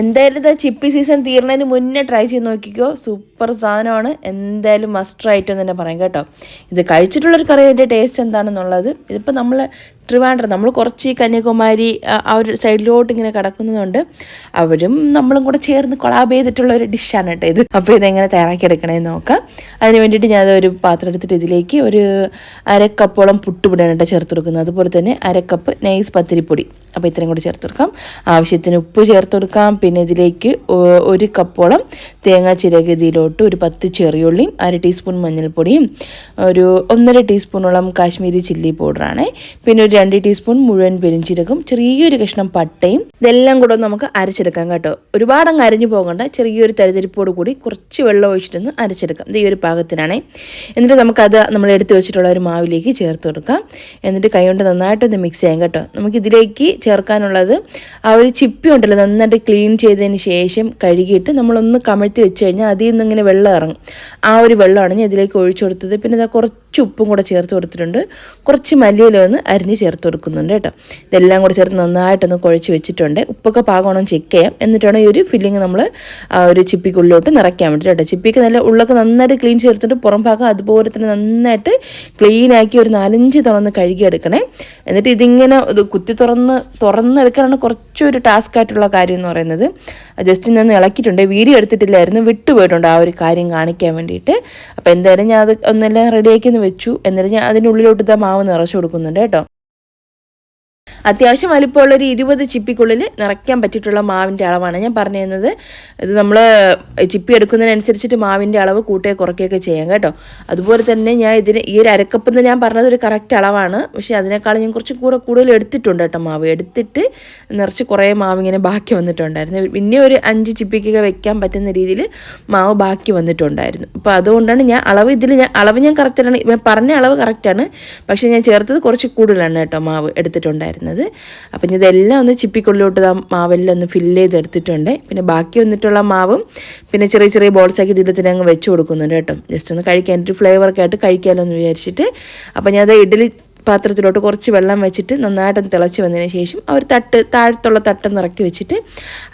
എന്തായാലും ഇത് ചിപ്പി സീസൺ തീർന്നതിന് മുന്നേ ട്രൈ ചെയ്ത് നോക്കിക്കോ. സൂപ്പർ സാധനമാണ്. എന്തായാലും മസ്റ്റ് ആയിട്ട് തന്നെ പറയാം കേട്ടോ. ഇത് കഴിച്ചിട്ടുള്ളൊരു കറി അതിൻ്റെ ടേസ്റ്റ് എന്താണെന്നുള്ളത്. ഇതിപ്പോൾ നമ്മൾ ട്രിവാൻഡ്രം, നമ്മൾ കുറച്ച് കന്യാകുമാരി ആ ഒരു സൈഡിലോട്ട് ഇങ്ങനെ കിടക്കുന്നതുകൊണ്ട് അവരും നമ്മളും കൂടെ ചേർന്ന് കൊളാബ് ചെയ്തിട്ടുള്ള ഒരു ഡിഷാണ് കേട്ടോ ഇത്. അപ്പോൾ ഇതെങ്ങനെ തയ്യാറാക്കി എടുക്കണമെന്ന് നോക്കാം. അതിന് വേണ്ടിയിട്ട് ഞാൻ ഒരു പാത്രം എടുത്തിട്ട് ഇതിലേക്ക് ഒരു അരക്കപ്പോളം പുട്ടുപൊടിയാണ് കേട്ടോ ചേർത്ത് കൊടുക്കുന്നത്. അതുപോലെ തന്നെ അരക്കപ്പ് നൈസ് പത്തിരിപ്പൊടി. അപ്പോൾ ഇത്രയും കൂടി ചേർത്ത് കൊടുക്കാം. ആവശ്യത്തിന് ഉപ്പ് ചേർത്ത് കൊടുക്കാം. പിന്നെ ഇതിലേക്ക് 1 കപ്പോളം തേങ്ങ ചിരകിയതിലോട്ട് ഒരു 10 ചെറിയുള്ളിയും 1/2 ടീസ്പൂൺ മഞ്ഞൾപ്പൊടിയും ഒരു 1.5 ടീസ്പൂണോളം കാശ്മീരി ചില്ലി പൗഡറാണ്. പിന്നെ ഒരു 2 ടീസ്പൂൺ മുഴുവൻ പെരിഞ്ചീരകം, ചെറിയൊരു കഷ്ണം പട്ടയും. ഇതെല്ലാം കൂടെ ഒന്ന് നമുക്ക് അരച്ചെടുക്കാം കേട്ടോ. ഒരുപാട് അങ്ങ് അരിഞ്ഞു പോകണ്ട. ചെറിയൊരു തരിതരിപ്പോട് കൂടി കുറച്ച് വെള്ളം ഒഴിച്ചിട്ടൊന്ന് അരച്ചെടുക്കാം. ഇത് ഈ ഒരു പാകത്തിനാണ്. എന്നിട്ട് നമുക്കത് നമ്മൾ എടുത്ത് വെച്ചിട്ടുള്ള ഒരു മാവിലേക്ക് ചേർത്ത് കൊടുക്കാം. എന്നിട്ട് കൈ കൊണ്ട് നന്നായിട്ടൊന്ന് മിക്സ് ചെയ്യാം കേട്ടോ. നമുക്കിതിലേക്ക് ചേർക്കാനുള്ളത് ആ ഒരു ചിപ്പി ഉണ്ടല്ലോ, നന്നായിട്ട് ക്ലീൻ ചെയ്തതിന് ശേഷം കഴുകിയിട്ട് നമ്മളൊന്ന് കമഴ്ത്തി വെച്ച് കഴിഞ്ഞാൽ അതിൽ നിന്ന് ഇങ്ങനെ വെള്ളം ഇറങ്ങും. ആ ഒരു വെള്ളമാണ് ഞാൻ ഇതിലേക്ക് ഒഴിച്ചു കൊടുത്തത്. പിന്നെ ഇതാ കുറച്ച് ഉപ്പും കൂടെ ചേർത്ത് കൊടുത്തിട്ടുണ്ട്. കുറച്ച് മല്ലിയില ഒന്ന് അരിഞ്ഞ് ചേർത്ത് കൊടുക്കുന്നുണ്ട് കേട്ടോ. ഇതെല്ലാം കൂടെ ചേർത്ത് നന്നായിട്ടൊന്ന് കുഴച്ച് വെച്ചിട്ടുണ്ട്. ഉപ്പൊക്കെ പാകമാണോ ചെക്ക് ചെയ്യാം. എന്നിട്ടാണ് ഈ ഒരു ഫില്ലിങ് നമ്മൾ ആ ഒരു ചിപ്പിക്കുള്ളിലോട്ട് നിറയ്ക്കാൻ വേണ്ടിയിട്ട് കേട്ടോ. ചിപ്പിക്ക് നല്ല ഉള്ളൊക്കെ നന്നായിട്ട് ക്ലീൻ ചേർത്തിട്ട് പുറം ഭാഗം അതുപോലെ തന്നെ നന്നായിട്ട് ക്ലീനാക്കി ഒരു 4-5 തവണ ഒന്ന് കഴുകിയെടുക്കണേ. എന്നിട്ട് ഇതിങ്ങനെ കുത്തി തുറന്നെടുക്കാനാണ് കുറച്ചൊരു ടാസ്ക് ആയിട്ടുള്ള കാര്യം എന്ന് പറയുന്നത്. ജസ്റ്റ് ഞാൻ ഇളക്കിയിട്ടുണ്ട്, വീഡിയോ എടുത്തിട്ടില്ലായിരുന്നു, വിട്ടുപോയിട്ടുണ്ട് ആ ഒരു കാര്യം കാണിക്കാൻ വേണ്ടിയിട്ട്. അപ്പോൾ എന്തായാലും ഞാൻ അത് ഒന്നെല്ലാം റെഡിയാക്കി വെച്ചു. എന്നിട്ട് ഞാൻ അതിൻ്റെ ഉള്ളിലോട്ട് മാവ് നിറച്ച് കൊടുക്കുന്നുണ്ട് കേട്ടോ. അത്യാവശ്യം വലിപ്പമുള്ളൊരു 20 ചിപ്പിക്കുള്ളിൽ നിറയ്ക്കാൻ പറ്റിയിട്ടുള്ള മാവിൻ്റെ അളവാണ് ഞാൻ പറഞ്ഞു തരുന്നത്. ഇത് നമ്മൾ ചിപ്പി എടുക്കുന്നതിനനുസരിച്ചിട്ട് മാവിൻ്റെ അളവ് കൂട്ടുകയോ കുറയ്ക്കുകയൊക്കെ ചെയ്യാം കേട്ടോ. അതുപോലെ തന്നെ ഞാൻ ഈ ഒരു അരക്കപ്പ് എന്ന് ഞാൻ പറഞ്ഞത് ഒരു കറക്റ്റ് അളവാണ്. പക്ഷേ അതിനേക്കാളും ഞാൻ കുറച്ച് കൂടുതൽ എടുത്തിട്ടുണ്ട് കേട്ടോ. മാവ് എടുത്തിട്ട് നിറച്ച് കുറേ മാവ് ഇങ്ങനെ ബാക്കി വന്നിട്ടുണ്ടായിരുന്നു. പിന്നെ ഒരു 5 ചിപ്പിക്കൊക്കെ വെക്കാൻ പറ്റുന്ന രീതിയിൽ മാവ് ബാക്കി വന്നിട്ടുണ്ടായിരുന്നു. അപ്പോൾ അതുകൊണ്ടാണ് ഞാൻ അളവ് ഞാൻ കറക്റ്റാണ്, പറഞ്ഞ അളവ് കറക്റ്റാണ്. പക്ഷേ ഞാൻ ചേർത്തത് കുറച്ച് കൂടുതലാണ് കേട്ടോ മാവ് എടുത്തിട്ടുണ്ടായിരുന്നത്. അപ്പം ഇതെല്ലാം ഒന്ന് ചിപ്പിക്കുള്ളിലോട്ട് മാവെല്ലാം ഒന്ന് ഫില്ല് ചെയ്തെടുത്തിട്ടുണ്ട്. പിന്നെ ബാക്കി വന്നിട്ടുള്ള മാവും പിന്നെ ചെറിയ ചെറിയ ബോൾസ് ആക്കി ഇതിൽ തന്നെ അങ്ങ് വെച്ച് കൊടുക്കുന്നുണ്ട് കേട്ടോ. ജസ്റ്റ് ഒന്ന് കഴിക്കാൻ ഒരു ഫ്ലേവറൊക്കെ ആയിട്ട് കഴിക്കാമല്ലോ എന്ന് വിചാരിച്ചിട്ട്. അപ്പം ഞാൻ അത് ഇഡ്ഡലി പാത്രത്തിലോട്ട് കുറച്ച് വെള്ളം വെച്ചിട്ട് നന്നായിട്ടൊന്ന് തിളച്ച് വന്നതിന് ശേഷം ആ ഒരു താഴത്തുള്ള തട്ടൊന്ന് ഇറക്കി വെച്ചിട്ട്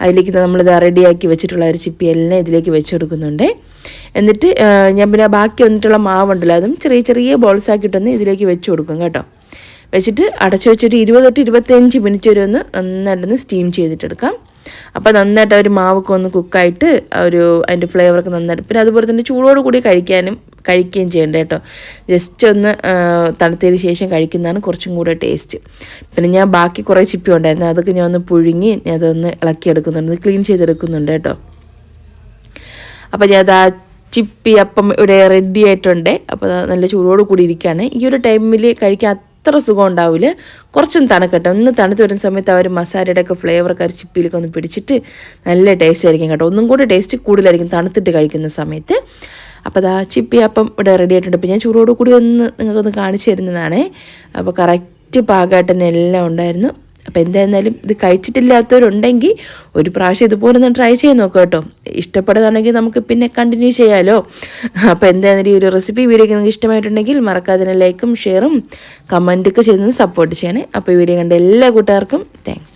അതിലേക്ക് നമ്മളിത് റെഡിയാക്കി വെച്ചിട്ടുള്ള ഒരു ചിപ്പി എല്ലാം ഇതിലേക്ക് വെച്ച് കൊടുക്കുന്നുണ്ട്. എന്നിട്ട് ഞാൻ പിന്നെ ബാക്കി വന്നിട്ടുള്ള മാവുണ്ടല്ലോ അതും ചെറിയ ചെറിയ ബോൾസ് ആക്കിയിട്ടൊന്ന് ഇതിലേക്ക് വെച്ച് കൊടുക്കും കേട്ടോ. വെച്ചിട്ട് അടച്ചു വെച്ചിട്ട് 20 തൊട്ട് 25 മിനിറ്റ് വരെ ഒന്ന് നന്നായിട്ടൊന്ന് സ്റ്റീം ചെയ്തിട്ടെടുക്കാം. അപ്പോൾ നന്നായിട്ട് ഒരു മാവൊക്കെ ഒന്ന് കുക്കായിട്ട് അതിൻ്റെ ഫ്ലേവറൊക്കെ നന്നായിട്ട്, പിന്നെ അതുപോലെ തന്നെ ചൂടോട് കൂടി കഴിക്കുകയും ചെയ്യണ്ട കേട്ടോ. ജസ്റ്റ് ഒന്ന് തണുത്തതിന് ശേഷം കഴിക്കുന്നതാണ് കുറച്ചും കൂടെ ടേസ്റ്റ്. പിന്നെ ഞാൻ ബാക്കി കുറേ ചിപ്പി ഉണ്ടായിരുന്നു, അതൊക്കെ ഞാൻ ഒന്ന് പുഴുങ്ങി ഞാൻ അതൊന്ന് ഇളക്കിയെടുക്കുന്നുണ്ട്, ക്ലീൻ ചെയ്തെടുക്കുന്നുണ്ട് കേട്ടോ. അപ്പോൾ ഞാൻ അത് ചിപ്പി അപ്പം ഇവിടെ റെഡി ആയിട്ടുണ്ട്. അപ്പോൾ നല്ല ചൂടോട് കൂടി ഇരിക്കുകയാണ്. ഈ ഒരു ടൈമിൽ കഴിക്കാൻ അത്ര സുഖം ഉണ്ടാവില്ല. കുറച്ചൊന്ന് തണുക്കട്ടെ. ഒന്ന് തണുത്ത് വരുന്ന സമയത്ത് ആ ഒരു മസാലയുടെ ഒക്കെ ഫ്ലേവറൊക്കെ ചിപ്പിയിലൊക്കെ ഒന്ന് പിടിച്ചിട്ട് നല്ല ടേസ്റ്റ് ആയിരിക്കും കേട്ടോ. ഒന്നും കൂടി ടേസ്റ്റ് കൂടുതലായിരിക്കും തണുത്തിട്ട് കഴിക്കുന്ന സമയത്ത്. അപ്പോൾ അതാ ചിപ്പി അപ്പം ഇവിടെ റെഡി ആയിട്ടുണ്ട്. അപ്പോൾ ഞാൻ ചൂടോട് കൂടി നിങ്ങൾക്കൊന്ന് കാണിച്ചു തരുന്നതാണ്. അപ്പോൾ കറക്റ്റ് പാകമായിട്ട് തന്നെ എല്ലാം ഉണ്ടായിരുന്നു. അപ്പോൾ എന്തായിരുന്നാലും ഇത് കഴിച്ചിട്ടില്ലാത്തവരുണ്ടെങ്കിൽ ഒരു പ്രാവശ്യം ഇതുപോലെ ഒന്ന് ട്രൈ ചെയ്ത് നോക്കുക കേട്ടോ. ഇഷ്ടപ്പെടുകയാണെങ്കിൽ നമുക്ക് പിന്നെ കണ്ടിന്യൂ ചെയ്യാമല്ലോ. അപ്പോൾ എന്തായാലും ഈ ഒരു റെസിപ്പി വീഡിയോ നിങ്ങൾക്ക് ഇഷ്ടമായിട്ടുണ്ടെങ്കിൽ മറക്കാതെ ലൈക്കും ഷെയറും കമൻറ്റൊക്കെ ചെയ്തൊന്ന് സപ്പോർട്ട് ചെയ്യണേ. അപ്പോൾ വീഡിയോ കണ്ട എല്ലാ കൂട്ടുകാർക്കും താങ്ക്സ്.